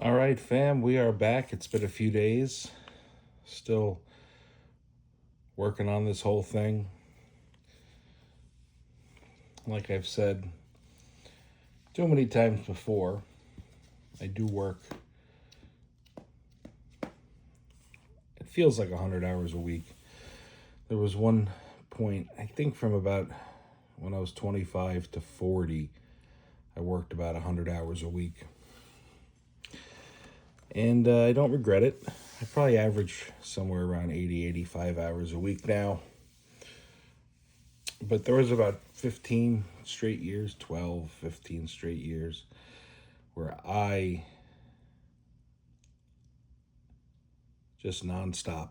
All right, fam, we are back. It's been a few days. Still working on this whole thing. Like I've said too many times before, I do work. It feels like 100 hours a week. There was one point, I think from about when I was 25 to 40, I worked about 100 hours a week. And I don't regret it. I probably average somewhere around 80, 85 hours a week now. But there was about 15 straight years, 12, 15 straight years, where I just nonstop.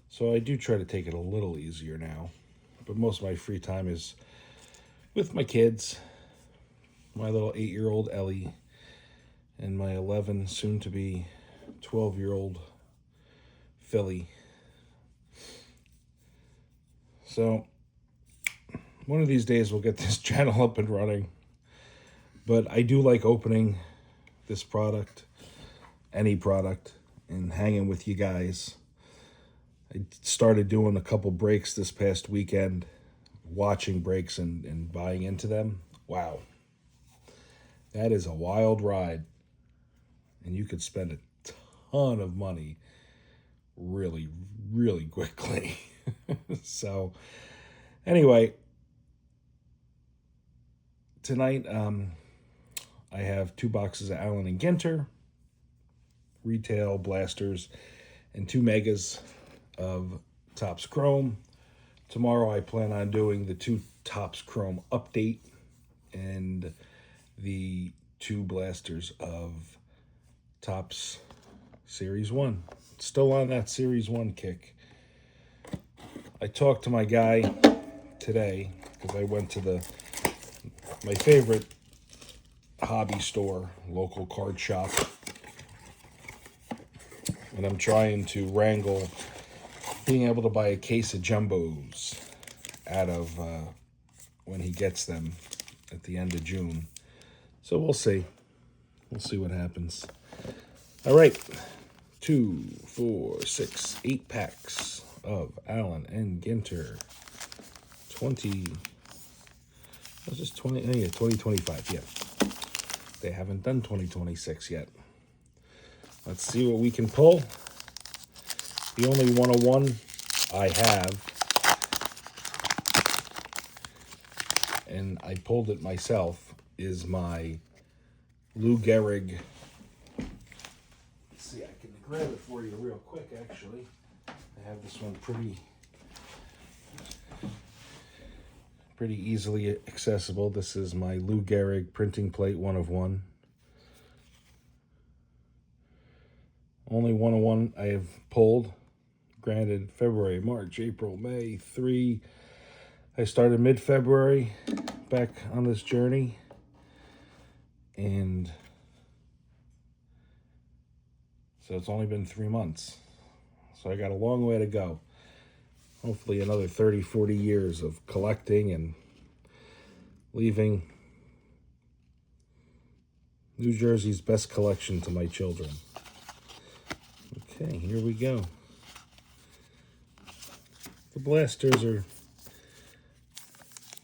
So I do try to take it a little easier now. But most of my free time is with my kids, my little 8-year-old Ellie, and my 11, soon to be 12-year-old Philly. So one of these days we'll get this channel up and running. But I do like opening this product, any product, and hanging with you guys. I started doing a couple breaks this past weekend, watching breaks and buying into them. Wow. That is a wild ride. And you could spend a ton of money really, really quickly. So, anyway, tonight I have 2 boxes of Allen and Ginter, retail blasters, and 2 megas of Topps Chrome. Tomorrow I plan on doing the 2 Topps Chrome update and the 2 blasters of Topps Series 1. Still on that Series 1 kick. I talked to my guy today because I went to my favorite hobby store, local card shop, and I'm trying to wrangle being able to buy a case of jumbos out of when he gets them at the end of June. So we'll see. We'll see what happens. All right. 2, 4, 6, 8 packs of Allen and Ginter. 2025, yeah. They haven't done 2026 yet. Let's see what we can pull. The only 101 I have, and I pulled it myself, is my Lou Gehrig. Let's see, I can grab it for you real quick, actually. I have this one pretty easily accessible. This is my Lou Gehrig printing plate 1 of 1. Only 101 I have pulled. Granted, February, March, April, May, 3. I started mid-February back on this journey. And so it's only been 3 months. So I got a long way to go. Hopefully another 30, 40 years of collecting and leaving New Jersey's best collection to my children. Okay, here we go. The blasters are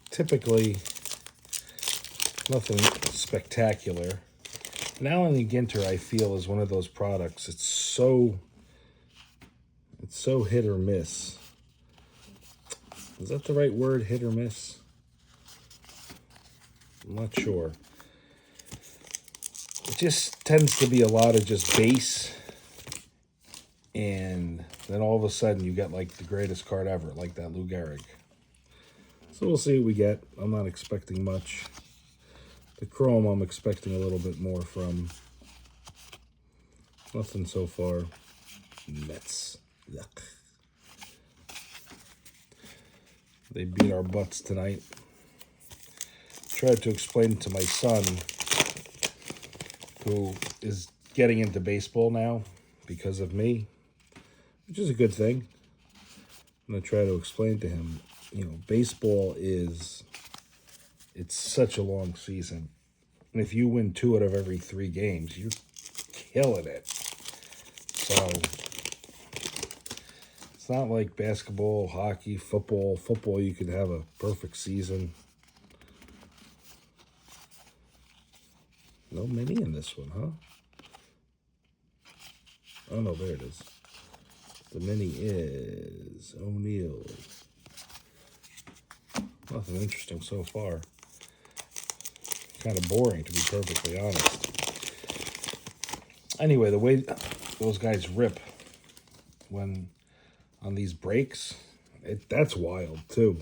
typically nothing spectacular. And Allen and Ginter, I feel, is one of those products. It's so hit or miss. Is that the right word, hit or miss? I'm not sure. It just tends to be a lot of just base, and then all of a sudden you get like the greatest card ever, like that Lou Gehrig. So we'll see what we get. I'm not expecting much. The Chrome I'm expecting a little bit more from. Nothing so far. Mets. Yuck. They beat our butts tonight. Tried to explain to my son, who is getting into baseball now because of me, which is a good thing. I'm going to try to explain to him, baseball it's such a long season. And if you win 2 out of every 3 games, you're killing it. So it's not like basketball, hockey, football. Football, you could have a perfect season. No mini in this one, huh? Oh, no, there it is. The mini is O'Neal. Nothing interesting so far. Kind of boring, to be perfectly honest. Anyway, the way those guys rip when on these breaks, that's wild, too.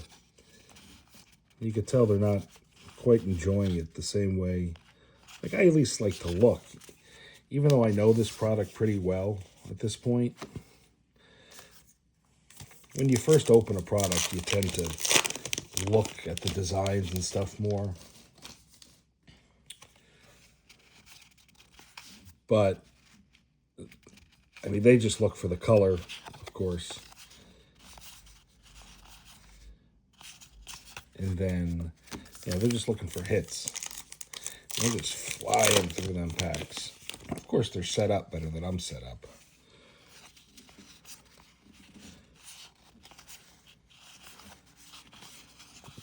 You could tell they're not quite enjoying it the same way. Like, I at least like to look. Even though I know this product pretty well at this point, when you first open a product, you tend to look at the designs and stuff more. But, I mean, they just look for the color, of course. And then, yeah, they're just looking for hits. They're just flying through them packs. Of course, they're set up better than I'm set up.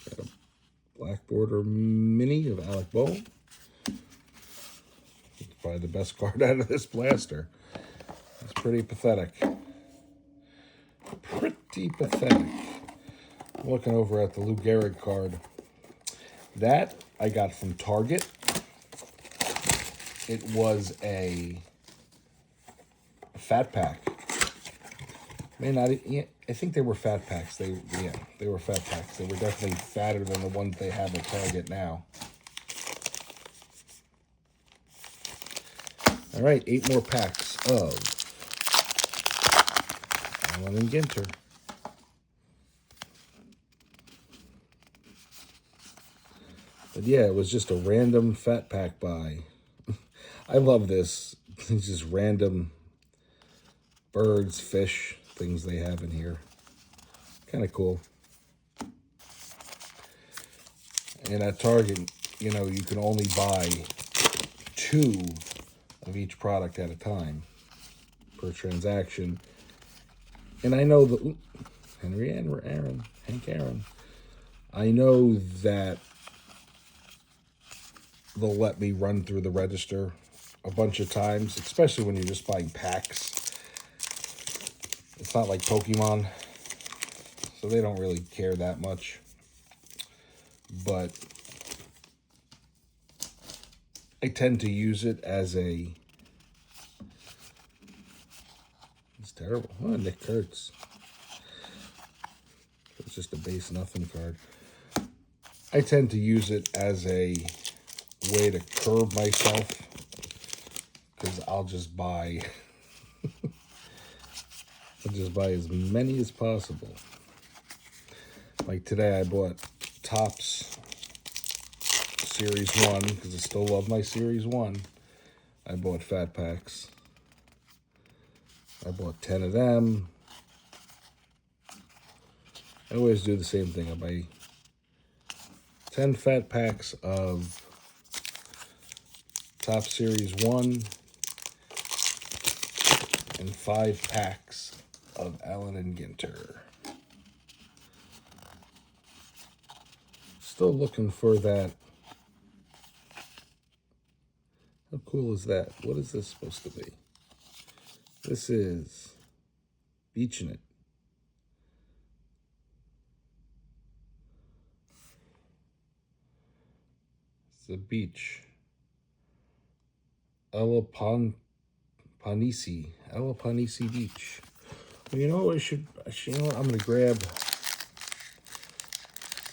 Got a black border mini of Alec Bohm. Probably the best card out of this blaster. It's pretty pathetic. Pretty pathetic. I'm looking over at the Lou Gehrig card. That I got from Target. It was a fat pack. I think they were fat packs. They were fat packs. They were definitely fatter than the ones they have at Target now. All right, 8 more packs of Allen and Ginter. But yeah, it was just a random fat pack buy. I love this. It's just random birds, fish, things they have in here. Kind of cool. And at Target, you know, you can only buy 2 of each product at a time per transaction. And I know that Hank Aaron. I know that they'll let me run through the register a bunch of times, especially when you're just buying packs. It's not like Pokemon, so they don't really care that much. But I tend to use it as a... It's terrible. Oh, Nick Kurtz. It's just a base nothing card. I tend to use it as a way to curb myself, because I'll just buy as many as possible. Like today I bought Topps Series 1 because I still love my Series 1. I bought fat packs. I bought 10 of them. I always do the same thing. I buy 10 fat packs of Topps Series 1 and 5 packs of Allen and Ginter. Still looking for that. How cool is that? What is this supposed to be? This is Beaching It. It's the beach. Ella Panisi Beach. Well, you know what you know what I'm gonna grab?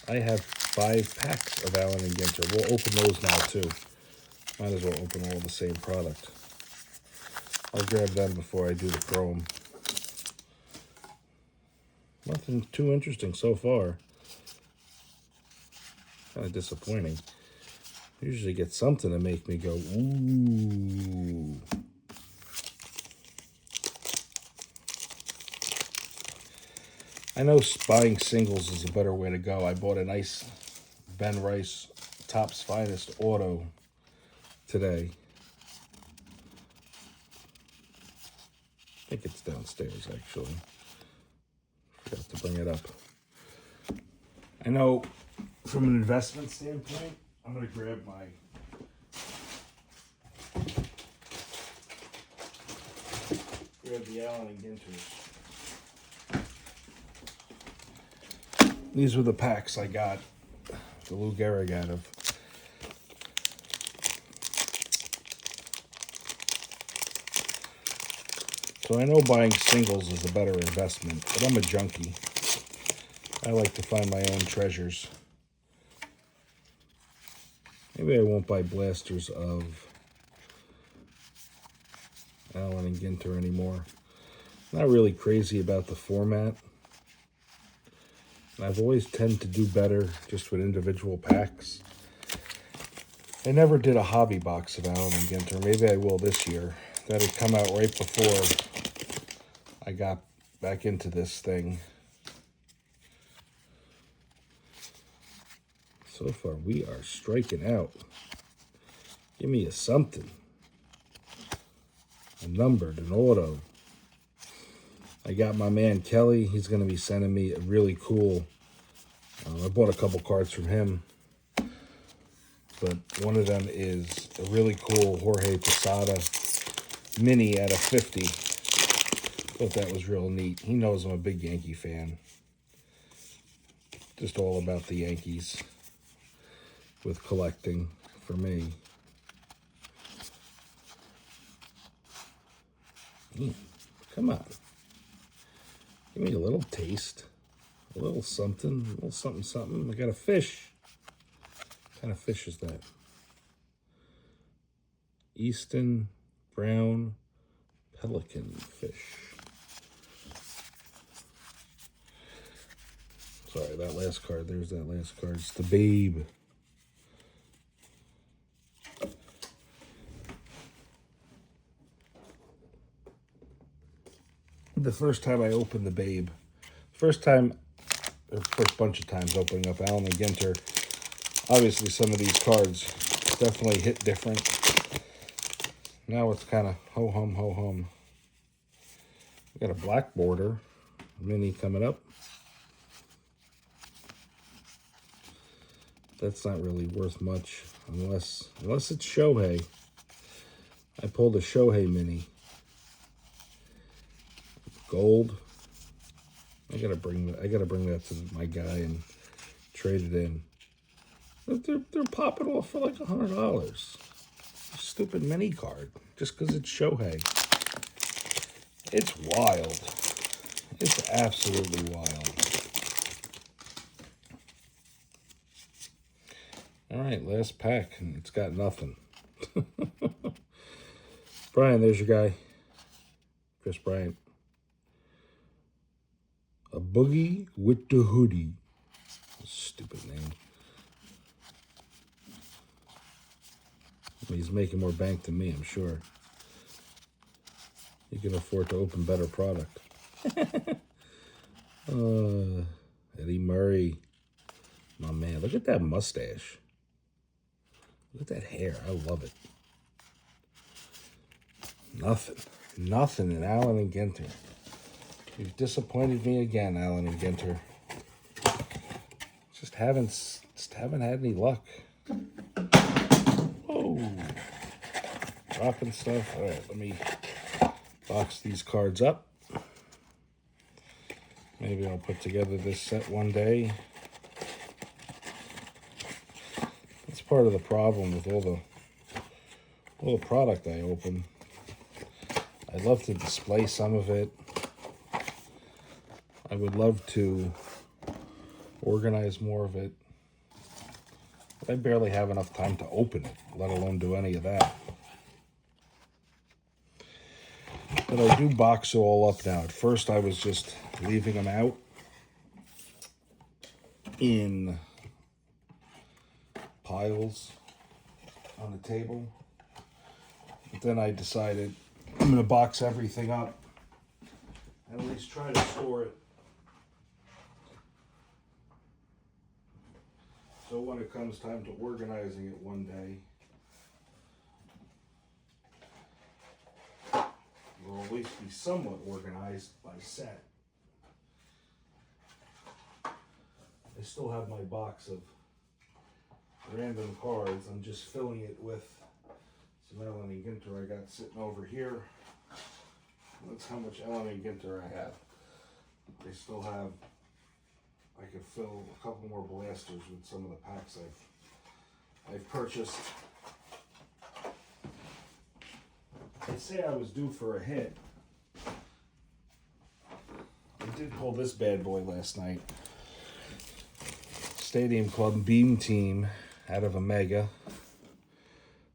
I have 5 packs of Allen and Ginter. We'll open those now too. Might as well open all the same product. I'll grab them before I do the chrome. Nothing too interesting so far. Kind of disappointing. Usually get something to make me go, ooh. I know buying singles is a better way to go. I bought a nice Ben Rice Topps Finest Auto today. I think it's downstairs, actually. Forgot to bring it up. I know from an investment standpoint, I'm going to grab the Allen and Ginters. These were the packs I got the Lou Gehrig out of. So I know buying singles is a better investment, but I'm a junkie. I like to find my own treasures. Maybe I won't buy blasters of Allen and Ginter anymore. Not really crazy about the format. And I've always tended to do better just with individual packs. I never did a hobby box of Allen and Ginter. Maybe I will this year. That had come out right before I got back into this thing. So far, we are striking out. Give me a something. A numbered, an auto. I got my man Kelly. He's going to be sending me a really cool. I bought a couple cards from him. But one of them is a really cool Jorge Posada mini at a 50. Thought that was real neat. He knows I'm a big Yankee fan. Just all about the Yankees with collecting for me. Come on. Give me a little taste. A little something. A little something, something. I got a fish. What kind of fish is that? Easton Brown Pelican fish. Sorry, that last card. There's that last card. It's the Babe. The first time I opened the Babe, first bunch of times opening up Allen and Ginter, obviously some of these cards definitely hit different. Now it's kind of ho-hum, ho-hum. We got a black border mini coming up. That's not really worth much unless it's Shohei. I pulled a Shohei mini. Gold. I gotta bring that to my guy and trade it in. They're popping off for like $100. Stupid mini card just because it's Shohei. It's wild. It's absolutely wild. All right, last pack, and it's got nothing. Brian, there's your guy. Chris Bryant. A boogie with the hoodie. Stupid name. He's making more bank than me, I'm sure. He can afford to open better product. Eddie Murray. My man, look at that mustache. Look at that hair. I love it. Nothing in Allen and Ginter. You've disappointed me again, Allen and Ginter. Just haven't had any luck. Oh, dropping stuff. All right, let me box these cards up. Maybe I'll put together this set one day. That's part of the problem with all the product I open. I'd love to display some of it. I would love to organize more of it. But I barely have enough time to open it, let alone do any of that. But I do box it all up now. At first, I was just leaving them out in piles on the table. But then I decided I'm going to box everything up and at least try to store it. So when it comes time to organizing it one day, be somewhat organized by set. I still have my box of random cards. I'm just filling it with some Allen and Ginter I got sitting over here. That's how much Allen and Ginter I have. They still have, I could fill a couple more blasters with some of the packs I've purchased. I'd say I was due for a hit. I did pull this bad boy last night. Stadium Club Beam Team out of a Mega.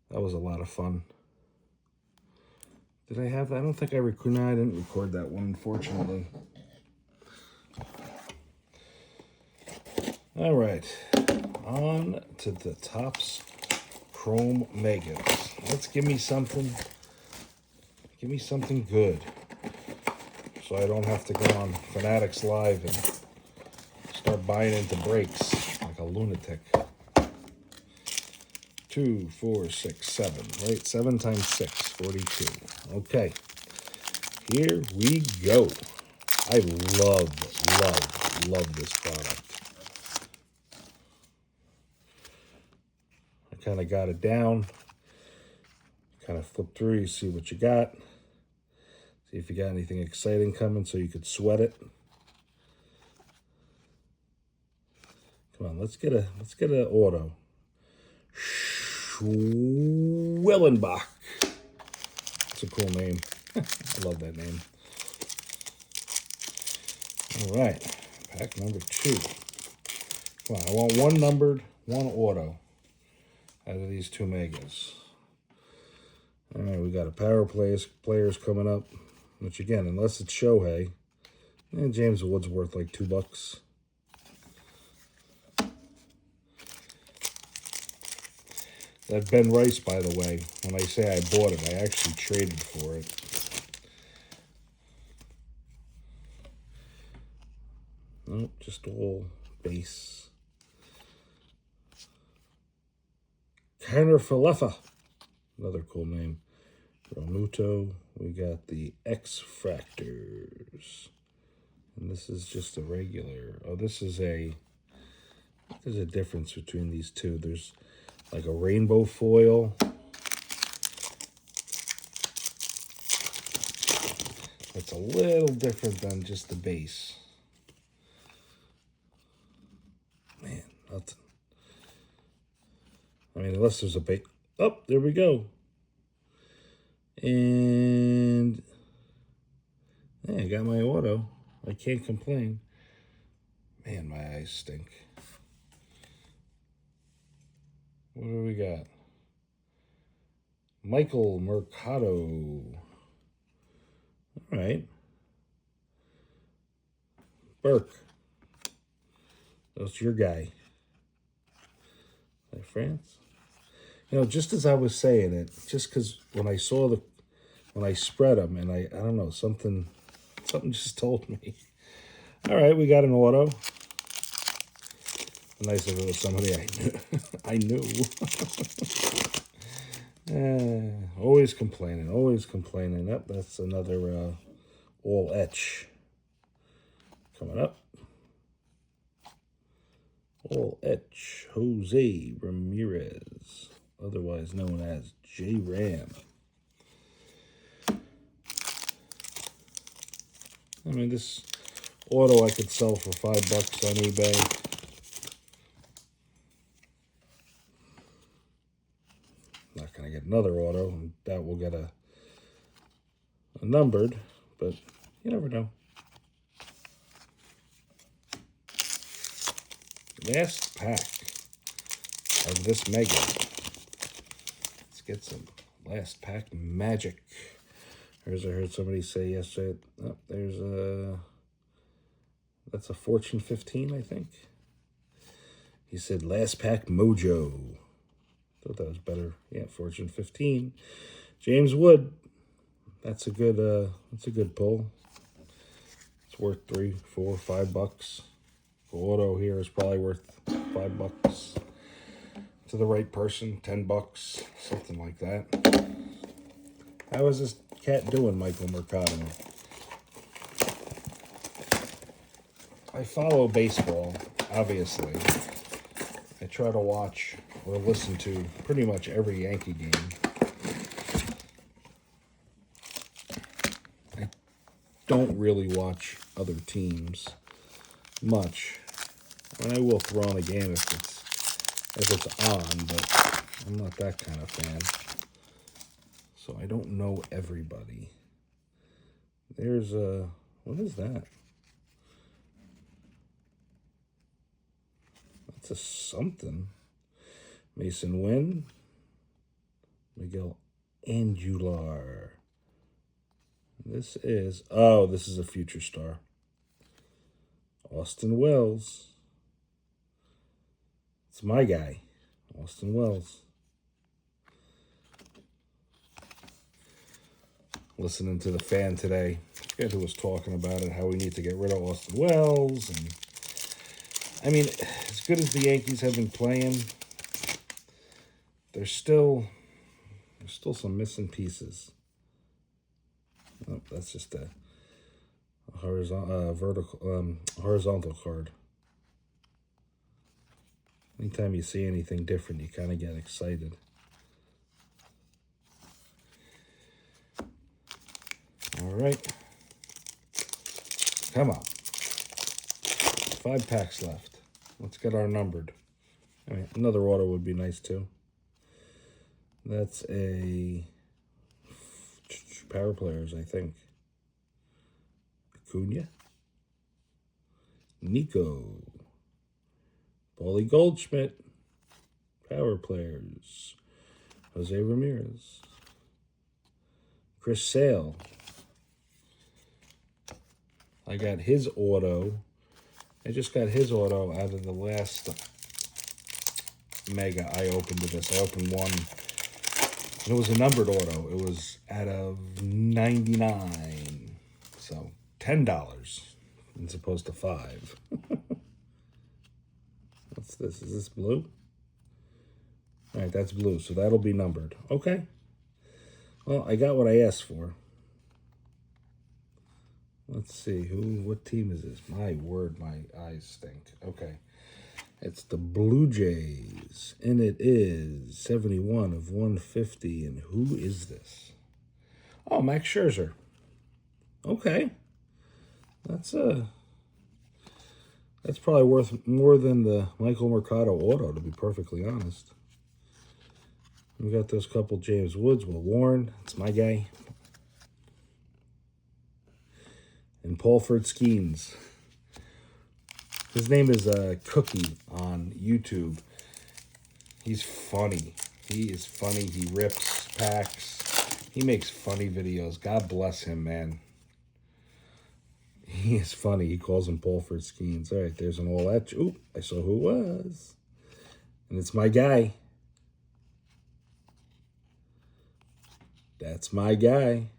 That was a lot of fun. Did I have that? I don't think I recorded. No, I didn't record that one, unfortunately. All right, on to the Topps Chrome Megas. Let's give me something. Give me something good, so I don't have to go on Fanatics Live and start buying into breaks like a lunatic. 2, 4, 6, 7. Right, 7 times 6, 42. Okay, here we go. I love this product. I kind of got it down. Kind of flip through, you see what you got. See if you got anything exciting coming so you could sweat it. Come on, let's get an auto. Schwellenbach. That's a cool name. I love that name. All right, pack number 2. Come on, I want one numbered, one auto out of these 2 Megas. All right, we got a power players coming up, which again, unless it's Shohei, James Wood's worth like $2. That Ben Rice, by the way, when I say I bought it, I actually traded for it. Nope, just all base. Tanner Falefa, another cool name. Romuto, we got the X Fractors. And this is just a regular. Oh, there's a difference between these two. There's like a rainbow foil. It's a little different than just the base. Man, nothing. I mean, unless there's a base. Oh, there we go. And yeah, I got my auto. I can't complain. Man, my eyes stink. What do we got? Michael Mercado. All right. Burke. That's your guy. Is that France? You know, just as I was saying it, just because when I spread them, and I don't know, something just told me. All right, we got an auto. Nice if it was somebody I knew. Always complaining. Yep, that's another all etch coming up. All etch Jose Ramirez, otherwise known as J-Ram. I mean, this auto I could sell for $5 on eBay. Not going to get another auto, and that will get a numbered, but you never know. Last pack of this Mega. Let's get some last pack magic. As I heard somebody say yesterday, oh, that's a Fortune 15, I think. He said last pack mojo. Thought that was better. Yeah, Fortune 15. James Wood. That's a good pull. It's worth $3, $4, $5. The auto here is probably worth $5 to the right person. $10, something like that. How is this cat doing, Michael Mercado? I follow baseball, obviously. I try to watch or listen to pretty much every Yankee game. I don't really watch other teams much. And I will throw on a game if it's on, but I'm not that kind of fan. So I don't know everybody. There's what is that? That's a something. Mason Wynn. Miguel Andujar. This is a future star. Austin Wells. It's my guy, Austin Wells. Listening to the fan today. I forget who was talking about it, how we need to get rid of Austin Wells. And I mean, as good as the Yankees have been playing, there's still some missing pieces. Oh, that's just a horizontal card. Anytime you see anything different, you kind of get excited. All right. Come on. 5 packs left. Let's get our numbered. I mean, another auto would be nice too. That's a power players, I think. Acuna. Nico. Paulie Goldschmidt. Power players. Jose Ramirez. Chris Sale. I got his auto. I just got his auto out of the last mega I opened with this. I opened one. And it was a numbered auto. It was out of 99. So $10 as opposed to $5. What's this? Is this blue? All right, that's blue. So that'll be numbered. Okay. Well, I got what I asked for. Let's see, what team is this? My word, my eyes stink. Okay. It's the Blue Jays, and it is 71 of 150, and who is this? Oh, Max Scherzer. Okay. That's probably worth more than the Michael Mercado auto, to be perfectly honest. We got those couple James Woods, Will Warren. That's my guy. And Paulford Skeens. His name is Cookie on YouTube. He's funny. He is funny. He rips packs. He makes funny videos. God bless him, man. He is funny. He calls him Paulford Skeens. All right, there's an all that. Oop, I saw who it was. And it's my guy. That's my guy.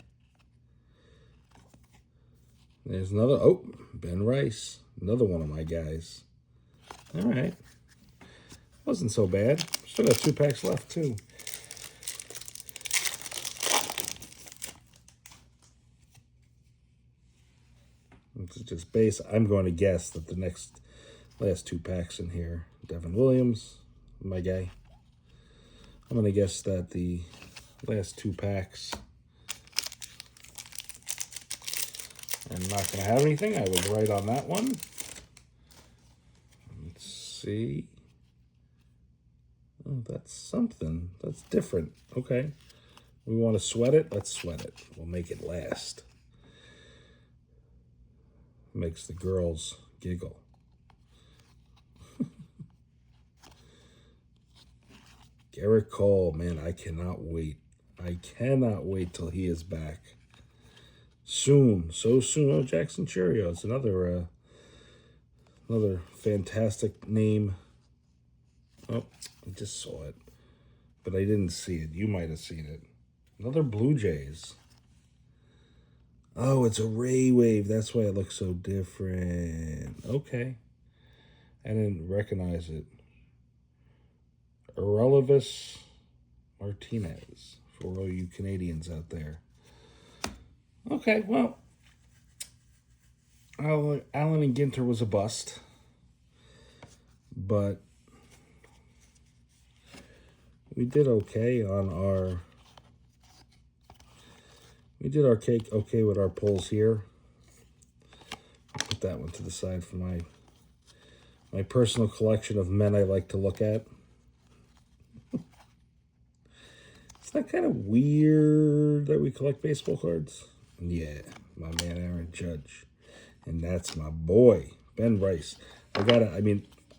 There's another. Oh, Ben Rice. Another one of my guys. All right. Wasn't so bad. Still got 2 packs left, too. This is just base. I'm going to guess that the last 2 packs in here. Devin Williams, my guy. I'm going to guess that the last 2 packs. I'm not going to have anything. I was right on that one. Let's see. Oh, that's something. That's different. Okay. We want to sweat it? Let's sweat it. We'll make it last. Makes the girls giggle. Garrett Cole, man, I cannot wait. I cannot wait till he is back. Soon, so soon. Oh, Jackson Cheerios, another fantastic name. Oh, I just saw it, but I didn't see it. You might have seen it. Another Blue Jays. Oh, it's a Ray Wave. That's why it looks so different. Okay. I didn't recognize it. Aurelius Martinez, for all you Canadians out there. Okay, well, Allen and Ginter was a bust, but we did okay on our. We did our cake okay with our pulls here. I'll put that one to the side for my personal collection of men I like to look at. Isn't that kind of weird that we collect baseball cards? Yeah, my man Aaron Judge. And that's my boy, Ben Rice. I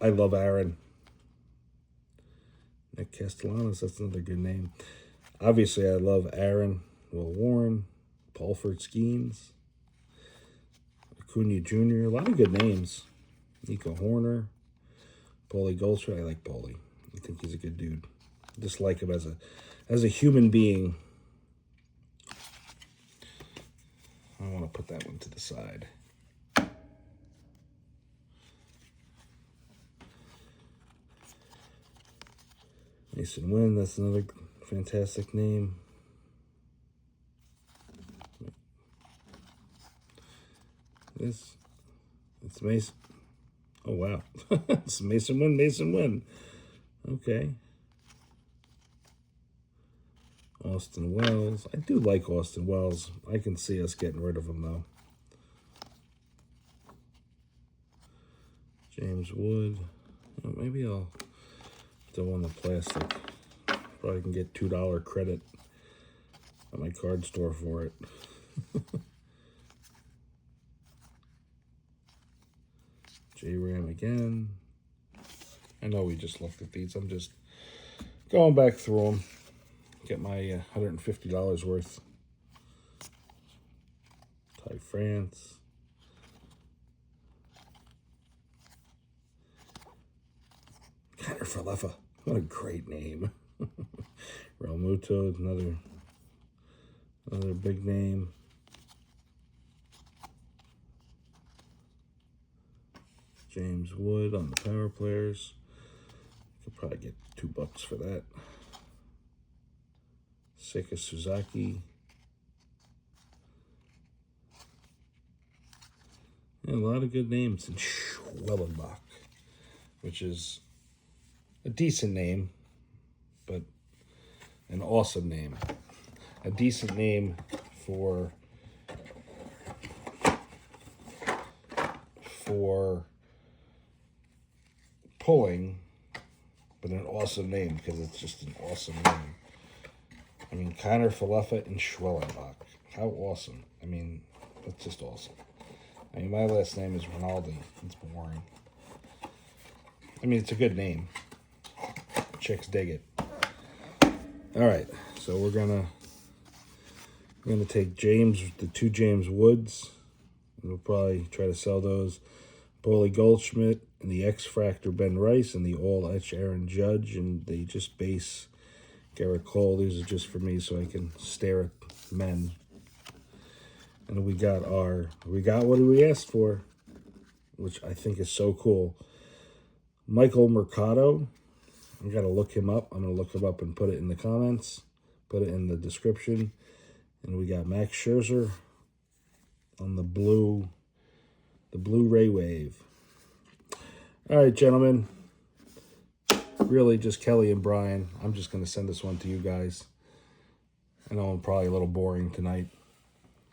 love Aaron. Nick Castellanos, that's another good name. Obviously, I love Aaron, Will Warren, Paulford Skeens, Acuna Jr., a lot of good names. Nico Horner, Paulie Goldschmidt. I like Paulie. I think he's a good dude. I just like him as a human being. I want to put that one to the side. Mason Wynn, that's another fantastic name. It's Mason. Oh, wow. It's Mason Wynn. Okay. Austin Wells. I do like Austin Wells. I can see us getting rid of him, though. James Wood. Maybe I'll throw on the plastic. Probably can get $2 credit at my card store for it. J-Ram again. I know we just looked at these. I'm just going back through them. Get my $150 worth. Ty France. Connor Falefa. What a great name. Real Muto, another big name. James Wood on the power players. Could probably get $2 for that. Seiya Suzuki. Yeah, a lot of good names. And Schwellenbach, which is a decent name, but an awesome name. A decent name for pulling, but an awesome name because it's just an awesome name. I mean, Connor Falefa and Schwellenbach. How awesome. I mean, that's just awesome. I mean, my last name is Rinaldi. It's boring. I mean, it's a good name. Chicks dig it. All right, so we're gonna take the two James Woods, and we'll probably try to sell those. Paulie Goldschmidt and the X Factor Ben Rice and the All Etch Aaron Judge, and they just base Garrett Cole. These are just for me so I can stare at men. And we got what we asked for, which I think is so cool. Michael Mercado. I gotta look him up. I'm gonna look him up and put it in the comments, put it in the description. And we got Max Scherzer on the Blu-ray wave. All right, gentlemen. Really, just Kelly and Brian. I'm just gonna send this one to you guys. I know I'm probably a little boring tonight.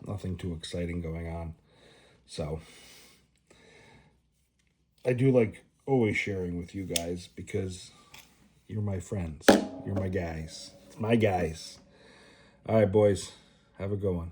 Nothing too exciting going on. So, I do like always sharing with you guys because you're my friends. You're my guys. It's my guys. All right, boys. Have a good one.